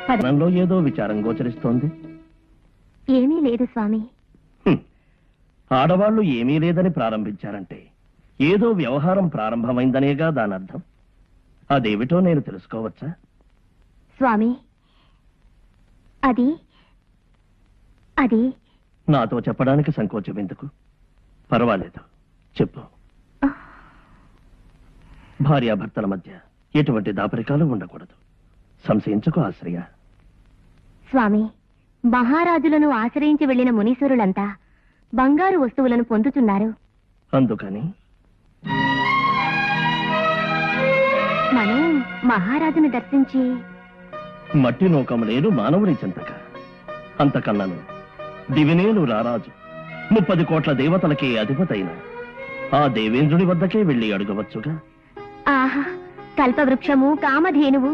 మనలో ఏదో విచారం గోచరిస్తోంది. ఏమీ లేదు స్వామి. ఆడవాళ్లు ఏమీ లేదని ప్రారంభించారంటే ఏదో వ్యవహారం ప్రారంభమైందనేగా దానర్థం. అదేమిటో నేను తెలుసుకోవచ్చా? స్వామి, అది అది నాతో చెప్పడానికి సంకోచం ఎందుకు? పర్వాలేదు, చెప్పు. భార్యాభర్తల మధ్య ఎటువంటి దాపరికాలు ఉండకూడదు. సంశయించుకో ఆశ్రయ. స్వామి, మహారాజులను ఆశ్రయించి వెళ్లిన మునీశ్వరులంతా బంగారు వస్తువులను పొందుతున్నారు. అందుకని మనం మహారాజును దర్శించి మట్టి నూకం లేను మానవుని చింతక, అంతకన్నాను దివినేలు రారాజు 30 కోట్ల దేవతలకే అధిపతైన ఆ దేవేంద్రుని వద్దకే వెళ్లి అడగవచ్చుగా. ఆహా, కల్పవృక్షము, కామధేనువు,